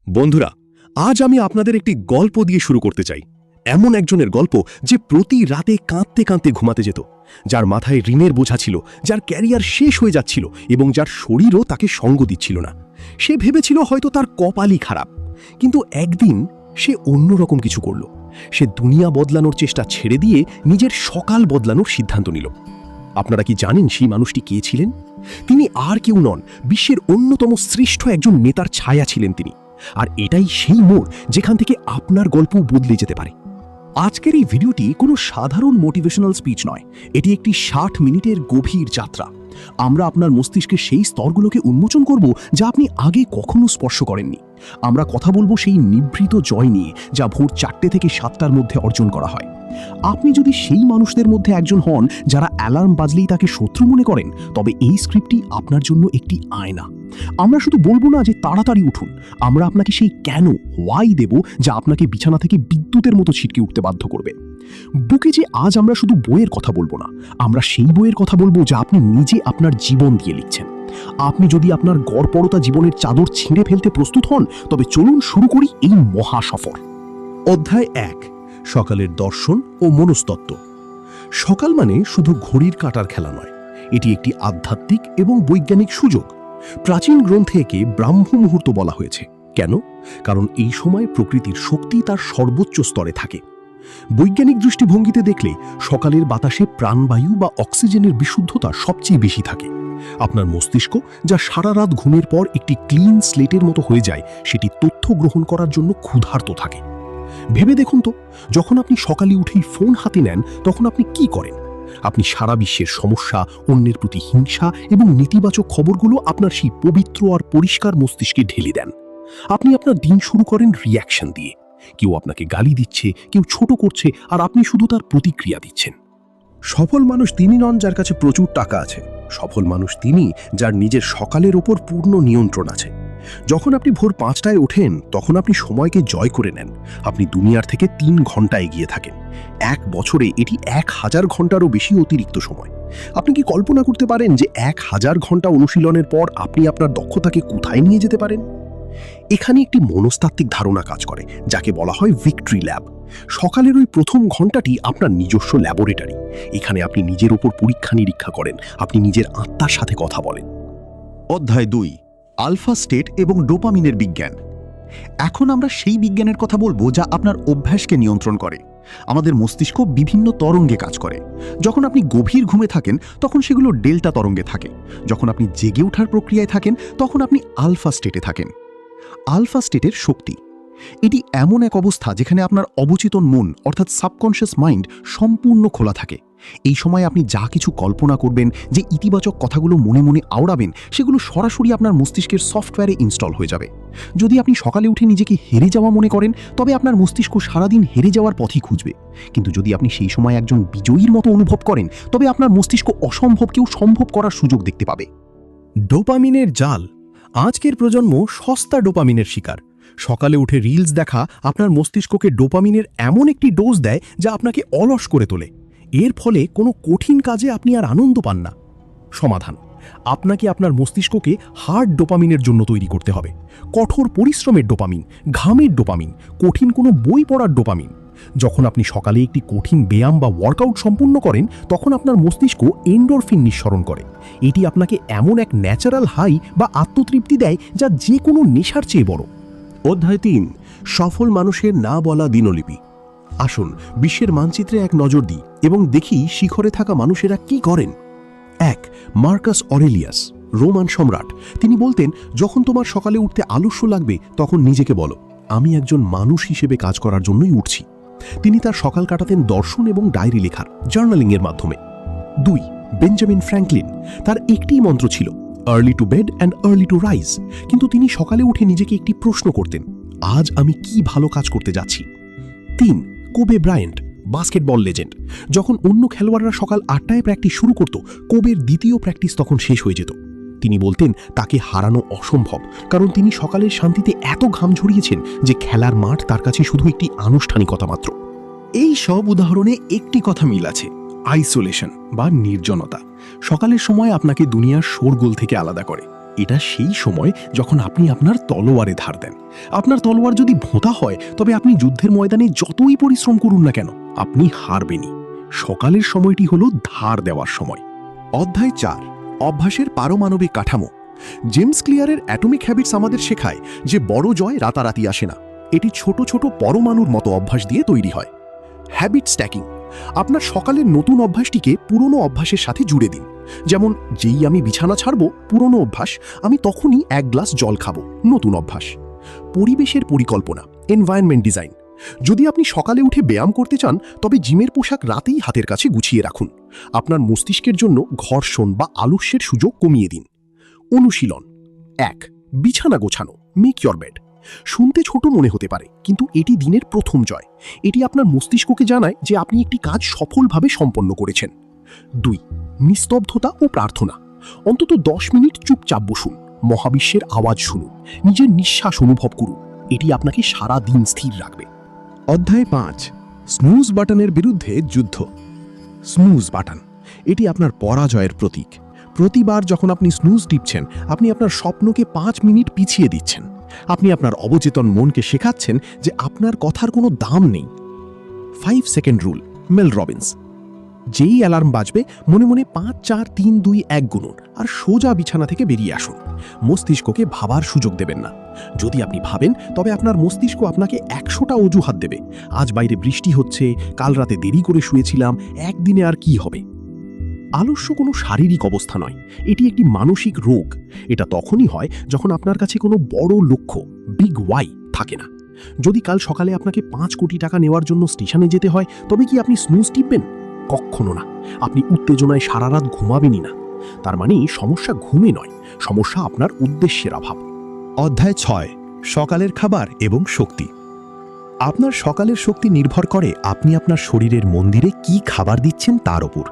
বন্ধুরা, আজ আমি আপনাদের একটি গল্প দিয়ে শুরু করতে চাই। এমন একজনের গল্প যে প্রতি রাতে কাঁদতে কাঁদতে ঘুমাতে যেত, যার মাথায় ঋণের বোঝা ছিল, যার ক্যারিয়ার শেষ হয়ে যাচ্ছিল এবং যার শরীরও তাকে সঙ্গ দিচ্ছিল না। সে ভেবেছিল হয়তো তার কপালই খারাপ, কিন্তু একদিন সে অন্যরকম কিছু করল। সে দুনিয়া বদলানোর চেষ্টা ছেড়ে দিয়ে নিজের সকাল বদলানোর সিদ্ধান্ত নিল। আপনারা কি জানেন সেই মানুষটি কে ছিলেন? তিনি আর কেউ নন, বিশ্বের অন্যতম শ্রেষ্ঠ একজন নেতার ছায়া ছিলেন তিনি। আর এটাই সেই মোড় যেখান থেকে আপনার গল্প বদলে যেতে পারে। আজকের এই ভিডিওটি কোনো সাধারণ মোটিভেশনাল স্পিচ নয়, এটি একটি 60 মিনিটের গভীর যাত্রা। আমরা আপনার মস্তিষ্কের সেই স্তরগুলোকে উন্মোচন করব যা আপনি আগে কখনো স্পর্শ করেননি। আমরা কথা বলবো সেই নিভৃত জয় নিয়ে যা ভোর 4টে থেকে 7টার মধ্যে অর্জন করা হয়। আপনি যদি সেই মানুষদের মধ্যে একজন হন যারা অ্যালার্ম বাজলেই তাকে শত্রু মনে করেন, তবে এই স্ক্রিপ্টটি আপনার জন্য একটি আয়না। আমরা শুধু বলবো না যে তাড়াতাড়ি উঠুন, আমরা আপনাকে সেই কেন ওয়াই দেব যা আপনাকে বিছানা থেকে বিদ্যুতের মতো ছিটকে উঠতে বাধ্য করবে। বুকে যে আজ আমরা শুধু বইয়ের কথা বলবো না, আমরা সেই বইয়ের কথা বলবো যা আপনি নিজে আপনার জীবন দিয়ে লিখছেন। আপনি যদি আপনার গড়পড়তা জীবনের চাদর ছিঁড়ে ফেলতে প্রস্তুত হন, তবে চলুন শুরু করি এই মহা সফর। অধ্যায় 1, সকালের দর্শন ও মনস্তত্ত্ব। সকাল মানে শুধু ঘড়ির কাঁটার খেলা নয়, এটি একটি আধ্যাত্মিক এবং বৈজ্ঞানিক সুযোগ। প্রাচীন গ্রন্থে একে ব্রাহ্ম মুহূর্ত বলা হয়েছে। কেন? কারণ এই সময় প্রকৃতির শক্তি তার সর্বোচ্চ স্তরে থাকে। বৈজ্ঞানিক দৃষ্টিভঙ্গিতে দেখলে সকালের বাতাসে প্রাণবায়ু বা অক্সিজেনের বিশুদ্ধতা সবচেয়ে বেশি থাকে। আপনার মস্তিষ্ক, যা সারা রাত ঘুমের পর একটি ক্লিন স্লেটের মতো হয়ে যায়, সেটি তথ্য গ্রহণ করার জন্য ক্ষুধার্ত থাকে। ভেবে দেখুন তো, যখন আপনি সকালে উঠেই ফোন হাতে নেন, তখন আপনি কি করেন? আপনি সারা বিশ্বের সমস্যা, অন্যের প্রতি হিংসা এবং নেতিবাচক খবরগুলো আপনার সেই পবিত্র আর পরিষ্কার মস্তিষ্কে ঢেলে দেন। আপনি আপনার দিন শুরু করেন রিয়াকশন দিয়ে। কেউ আপনাকে গালি দিচ্ছে, কেউ ছোট করছে, আর আপনি শুধু তার প্রতিক্রিয়া দিচ্ছেন। সফল মানুষ তিনি নন যার কাছে প্রচুর টাকা আছে। সফল মানুষ তিনি যার নিজের সকালের ওপর পূর্ণ নিয়ন্ত্রণ আছে। যখন আপনি ভোর 5টায় ওঠেন, তখন আপনি সময়কে জয় করে নেন। আপনি দুনিয়ার থেকে 3 ঘন্টা এগিয়ে থাকেন। 1 বছরে এটি 1000 ঘন্টারও বেশি অতিরিক্ত সময়। আপনি কি কল্পনা করতে পারেন যে 1000 ঘন্টা অনুশীলনের পর আপনি আপনার দক্ষতাকে কোথায় নিয়ে যেতে পারেন? এখানে একটি মনস্তাত্ত্বিক ধারণা কাজ করে, যাকে বলা হয় ভিক্টরি ল্যাব। সকালের ওই প্রথম ঘন্টাটি আপনার নিজস্ব ল্যাবরেটরি। এখানে আপনি নিজের ওপর পরীক্ষা নিরীক্ষা করেন, আপনি নিজের আত্মার সাথে কথা বলেন। অধ্যায় 2, আলফা স্টেট এবং ডোপামিনের বিজ্ঞান। এখন আমরা সেই বিজ্ঞানের কথা বলবো যা আপনার অভ্যাসকে নিয়ন্ত্রণ করে। আমাদের মস্তিষ্ক বিভিন্ন তরঙ্গে কাজ করে। যখন আপনি গভীর ঘুমে থাকেন, তখন সেগুলো ডেল্টা তরঙ্গে থাকে। যখন আপনি জেগে ওঠার প্রক্রিয়ায় থাকেন, তখন আপনি আলফা স্টেটে থাকেন। আলফা স্টেটের শক্তি, এটি এমন এক অবস্থা যেখানে আপনার অবচেতন মন অর্থাৎ সাবকনশিয়াস মাইন্ড সম্পূর্ণ খোলা থাকে। এই সময় আপনি যা কিছু কল্পনা করবেন, যে ইতিবাচক কথাগুলো মনে মনে আওড়াবেন, সেগুলো সরাসরি আপনার মস্তিষ্কের সফটওয়্যারে ইনস্টল হয়ে যাবে। যদি আপনি সকালে উঠে নিজেকে হেরে যাওয়া মনে করেন, তবে আপনার মস্তিষ্ক সারাদিন হেরে যাওয়ার পথই খুঁজবে। কিন্তু যদি আপনি সেই সময় একজন বিজয়ীর মতো অনুভব করেন, তবে আপনার মস্তিষ্ক অসম্ভবকেও সম্ভব করার সুযোগ দেখতে পাবে। ডোপামিনের জাল। আজকের প্রজন্ম সস্তা ডোপামিনের শিকার। সকালে উঠে রিলস দেখা আপনার মস্তিষ্ককে ডোপামিনের এমন একটি ডোজ দেয় যা আপনাকে অলস করে তোলে। এর ফলে কোনো কঠিন কাজে আপনি আর আনন্দ পান না। সমাধান: আপনাকে আপনার মস্তিষ্ককে হার্ড ডোপামিনের জন্য তৈরি করতে হবে। কঠোর পরিশ্রমের ডোপামিন, ঘামের ডোপামিন, কঠিন কোনো বই পড়ার ডোপামিন। যখন আপনি সকালে একটি কঠিন ব্যায়াম বা ওয়ার্কআউট সম্পূর্ণ করেন, তখন আপনার মস্তিষ্ক এন্ডোরফিন নিঃসরণ করে। এটি আপনাকে এমন এক ন্যাচারাল হাই বা আত্মতৃপ্তি দেয় যা যে কোনো নেশার চেয়ে বড়। অধ্যায় 3, সফল মানুষের না বলা দিনলিপি। আসুন বিশ্বের মানচিত্রে এক নজর দিই এবং দেখি শিখরে থাকা মানুষেরা কি করেন। 1, মার্কাস অরেলিয়াস, রোমান সম্রাট। তিনি বলতেন, যখন তোমার সকালে উঠতে আলস্য লাগবে, তখন নিজেকে বলো, আমি একজন মানুষ হিসেবে কাজ করার জন্যই উঠছি। তিনি তার সকাল কাটাতেন দর্শন এবং ডায়েরি লেখার, জার্নালিংয়ের মাধ্যমে। 2, বেঞ্জামিন ফ্র্যাঙ্কলিন। তার একটিই মন্ত্র ছিল, early to bed and early to rise. কিন্তু তিনি সকালে উঠে নিজেকে একটি প্রশ্ন করতেন, আজ আমি কি ভালো কাজ করতে যাচ্ছি। 3, কোবে ব্রায়েন্ট, বাস্কেটবল লেজেন্ড। যখন অন্য খেলোয়াড়রা সকাল 8টায় প্র্যাকটিস শুরু করত, কোবের দ্বিতীয় প্র্যাকটিস তখন শেষ হয়ে যেত। তিনি বলতেন তাকে হারানো অসম্ভব, কারণ তিনি সকালের শান্তিতে এত ঘাম ঝরিয়েছেন যে খেলার মাঠ তার কাছে শুধু একটি আনুষ্ঠানিকতা মাত্র। এই সব উদাহরণে একটি কথা মিল আছে, আইসোলেশন বা নির্জনতা। সকালের সময় আপনাকে দুনিয়ার শোরগোল থেকে আলাদা করে। এটা সেই সময় যখন আপনি আপনার তলোয়ারে ধার দেন। আপনার তলোয়ার যদি ভোঁতা হয় তবে আপনি যুদ্ধের ময়দানে যতই পরিশ্রম করুন না কেন আপনি হারবেনই। সকালের সময়টি হলো ধার দেওয়ার সময়। অধ্যায় 4, অভ্যাসের পারমাণবিক কাঠামো। জেমস ক্লিয়ারের অ্যাটমিক হ্যাবিটস আমাদের শেখায় যে বড় জয় রাতারাতি আসে না, এটি ছোট ছোট পরমাণুর মতো অভ্যাস দিয়ে তৈরি হয়। Habit stacking. আপনার সকালের নতুন অভ্যাসটিকে পুরনো অভ্যাসের সাথে জুড়ে দিন। যেমন, যেই আমি বিছানা ছাড়ব, পুরনো অভ্যাস, আমি তখনই 1 গ্লাস জল খাবো, নতুন অভ্যাস। পরিবেশের পরিকল্পনা, এনভায়রনমেন্ট ডিজাইন। যদি আপনি সকালে উঠে ব্যায়াম করতে চান তবে জিমের পোশাক রাতেই হাতের কাছে গুছিয়ে রাখুন। আপনার মস্তিষ্কের জন্য ঘর্ষণ বা আলস্যের সুযোগ কমিয়ে দিন। অনুশীলন 1, বিছানা গোছানো, মেক ইয়োর বেড। শুনতে ছোট মনে হতে পারে, কিন্তু এটি দিনের প্রথম জয়। এটি আপনার মস্তিষ্ককে জানায় যে আপনি একটি কাজ সফলভাবে সম্পন্ন করেছেন। 2, নিস্তব্ধতা ও প্রার্থনা। অন্তত 10 মিনিট চুপচাপ বসুন, মহাবিশ্বের আওয়াজ শুনুন, নিজের নিঃশ্বাস অনুভব করুন। এটি আপনাকে সারা দিন স্থির রাখবে। অধ্যায় 5, স্নুজ বাটনের বিরুদ্ধে যুদ্ধ। স্নুজ বাটন, এটি আপনার পরাজয়ের প্রতীক। প্রতিবার যখন আপনি স্নুজ টিপছেন, আপনি আপনার স্বপ্নকে 5 মিনিট পিছিয়ে দিচ্ছেন। আপনি আপনার অবচেতন মনকে শেখাচ্ছেন যে আপনার কথার কোনো দাম নেই। 5 সেকেন্ড রুল, মেল রবিন্স। যেই অ্যালার্ম বাজবে মনে মনে 5, 4, 3, 2, 1 গুনুন আর সোজা বিছানা থেকে বেরিয়ে আসুন। মস্তিষ্ককে ভাবার সুযোগ দেবেন না। যদি আপনি ভাবেন তবে আপনার মস্তিষ্ক আপনাকে 100টা অজুহাত দেবে। আজ বাইরে বৃষ্টি হচ্ছে, কাল রাতে দেরি করে শুয়েছিলাম, একদিনে আর কি হবে। আলস্য কোনো শারীরিক অবস্থা নয়, এটি একটি মানসিক রোগ। এটা তখনই হয় যখন আপনার কাছে কোনো বড় লক্ষ্য, বিগ ওয়াই থাকে না। যদি কাল সকালে আপনাকে 5 কোটি টাকা নেওয়ার জন্য স্টেশনে যেতে হয় তবে কি আপনি স্নুজ টিপবেন? কখনো না। আপনি উত্তেজনায় সারা রাত ঘুমাবেনই না। তার মানে সমস্যা ঘুমে নয়, সমস্যা আপনার উদ্দেশ্যের অভাব। অধ্যায় 6, সকালের খাবার এবং শক্তি। আপনার সকালের শক্তি নির্ভর করে আপনি আপনার শরীরের মন্দিরে কি খাবার দিচ্ছেন তার ওপর।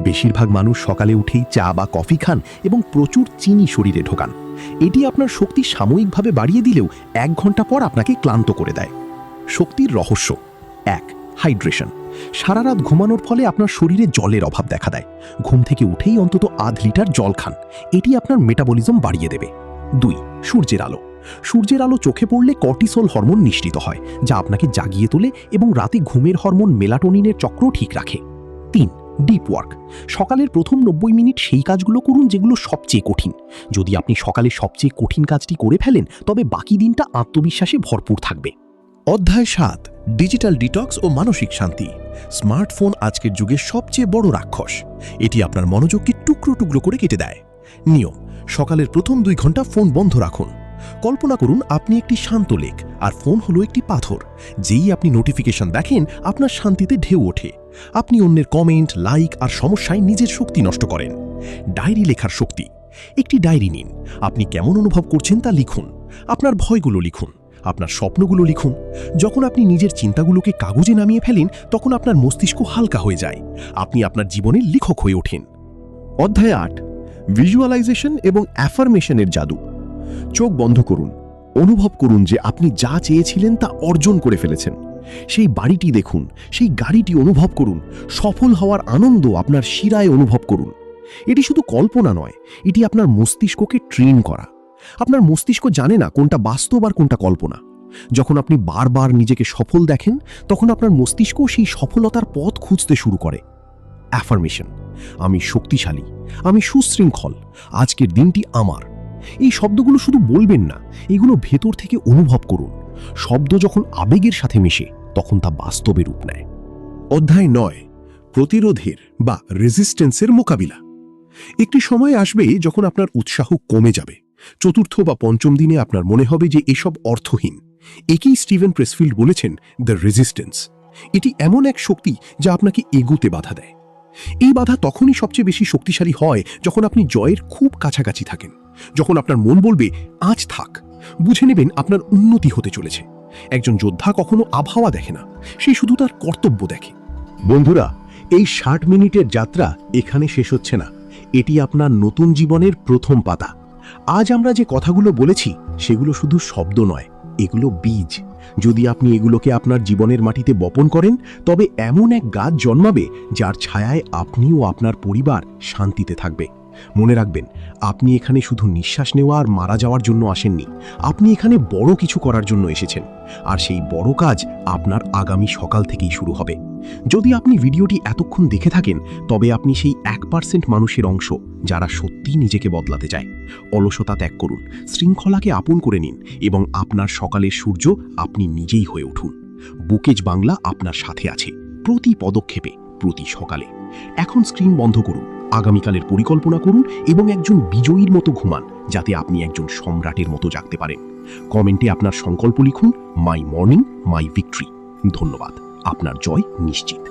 বেশিরভাগ মানুষ সকালে উঠেই চা বা কফি খান এবং প্রচুর চিনি শরীরে ঢোকান। এটি আপনার শক্তি সাময়িকভাবে বাড়িয়ে দিলেও 1 ঘন্টা পর আপনাকে ক্লান্ত করে দেয়। শক্তির রহস্য 1, হাইড্রেশন। সারা রাত ঘুমানোর ফলে আপনার শরীরে জলের অভাব দেখা দেয়। ঘুম থেকে উঠেই অন্তত আধ লিটার জল খান, এটি আপনার মেটাবলিজম বাড়িয়ে দেবে। 2, সূর্যের আলো। সূর্যের আলো চোখে পড়লে কর্টিসল হরমোন নিঃসৃত হয়, যা আপনাকে জাগিয়ে তোলে এবং রাতে ঘুমের হরমোন মেলাটোনিনের চক্র ঠিক রাখে। 3, ডিপ ওয়ার্ক। সকালের প্রথম 90 মিনিট সেই কাজগুলো করুন যেগুলো সবচেয়ে কঠিন। যদি আপনি সকালে সবচেয়ে কঠিন কাজটি করে ফেলেন তবে বাকি দিনটা আত্মবিশ্বাসে ভরপুর থাকবে। অধ্যায় 7, ডিজিটাল ডিটক্স ও মানসিক শান্তি। স্মার্টফোন আজকের যুগের সবচেয়ে বড় রাক্ষস। এটি আপনার মনোযোগকে টুকরো টুকরো করে কেটে দেয়। নিয়ম: সকালের প্রথম 2 ঘন্টা ফোন বন্ধ রাখুন। কল্পনা করুন আপনি একটি শান্ত লেক আর ফোন হলো একটি পাথর। যেই আপনি নোটিফিকেশন দেখেন আপনার শান্তিতে ঢেউ ওঠে। আপনি অন্যের কমেন্ট, লাইক আর সমস্যায় নিজের শক্তি নষ্ট করেন। ডায়েরি লেখার শক্তি। একটি ডায়েরি নিন, আপনি কেমন অনুভব করছেন তা লিখুন। আপনার ভয়গুলো লিখুন, আপনার স্বপ্নগুলো লিখুন। যখন আপনি নিজের চিন্তাগুলোকে কাগজে নামিয়ে ফেলেন তখন আপনার মস্তিষ্ক হালকা হয়ে যায়। আপনি আপনার জীবনের লেখক হয়ে ওঠেন। অধ্যায় 8, ভিজুয়ালাইজেশন এবং অ্যাফার্মেশনের জাদু। চোখ বন্ধ করুন, অনুভব করুন যে আপনি যা চেয়েছিলেন তা অর্জন করে ফেলেছেন। সেই বাড়িটি দেখুন, সেই গাড়িটি অনুভব করুন, সফল হওয়ার আনন্দ আপনার শিরায় অনুভব করুন। এটি শুধু কল্পনা নয়, এটি আপনার মস্তিষ্ককে ট্রেন করা। আপনার মস্তিষ্ক জানে না কোনটা বাস্তব আর কোনটা কল্পনা। যখন আপনি বারবার নিজেকে সফল দেখেন তখন আপনার মস্তিষ্ক সেই সফলতার পথ খুঁজতে শুরু করে। অ্যাফার্মেশন: আমি শক্তিশালী, আমি সুশৃঙ্খল, আজকের দিনটি আমার। এই শব্দগুলো শুধু বলবেন না, এগুলো ভেতর থেকে অনুভব করুন। শব্দ যখন আবেগের সাথে মেশে তখন তা বাস্তবে রূপ নেয়। অধ্যায় 9, প্রতিরোধের বা রেজিস্ট্যান্সের মোকাবিলা। একটি সময় আসবে যখন আপনার উৎসাহ কমে যাবে। 4র্থ বা 5ম দিনে আপনার মনে হবে যে এসব অর্থহীন। একই স্টিভেন প্রেসফিল্ড বলেছেন, দ্য রেজিস্ট্যান্স। এটি এমন এক শক্তি যা আপনাকে এগোতে বাধা দেয়। এই বাধা তখনই সবচেয়ে বেশি শক্তিশালী হয় যখন আপনি জয়ের খুব কাছাকাছি থাকেন। যখন আপনার মন বলবে আজ থাক, বুঝে নেবেন আপনার উন্নতি হতে চলেছে। একজন যোদ্ধা কখনো আবহাওয়া দেখে না, সে শুধু তার কর্তব্য দেখে। বন্ধুরা, এই 60 মিনিটের যাত্রা এখানে শেষ হচ্ছে না। এটি আপনার নতুন জীবনের প্রথম পাতা। আজ আমরা যে কথাগুলো বলেছি সেগুলো শুধু শব্দ নয়, এগুলো বীজ। যদি আপনি এগুলোকে আপনার জীবনের মাটিতে বপন করেন তবে এমন এক গাছ জন্মাবে যার ছায়ায় আপনি ও আপনার পরিবার শান্তিতে থাকবে। মনে রাখবেন, আপনি এখানে শুধু নিঃশ্বাস নেওয়া আর মারা যাওয়ার জন্য আসেননি। আপনি এখানে বড় কিছু করার জন্য এসেছেন, আর সেই বড় কাজ আপনার আগামী সকাল থেকেই শুরু হবে। যদি আপনি ভিডিওটি এতক্ষণ দেখে থাকেন, তবে আপনি সেই 1% মানুষের অংশ যারা সত্যিই নিজেকে বদলাতে চায়। অলসতা ত্যাগ করুন, শৃঙ্খলাকে আপন করে নিন, এবং আপনার সকালের সূর্য আপনি নিজেই হয়ে উঠুন। বুকেজ বাংলা আপনার সাথে আছে, প্রতি পদক্ষেপে, প্রতি সকালে। এখন স্ক্রিন বন্ধ করুন, আগামীকালের পরিকল্পনা করুন এবং একজন বিজয়ীর মতো ঘুমান, যাতে আপনি একজন সম্রাটের মতো জাগতে পারেন। কমেন্টে আপনার সংকল্প লিখুন, মাই মর্নিং মাই ভিক্টরি। ধন্যবাদ, আপনার জয় নিশ্চিত।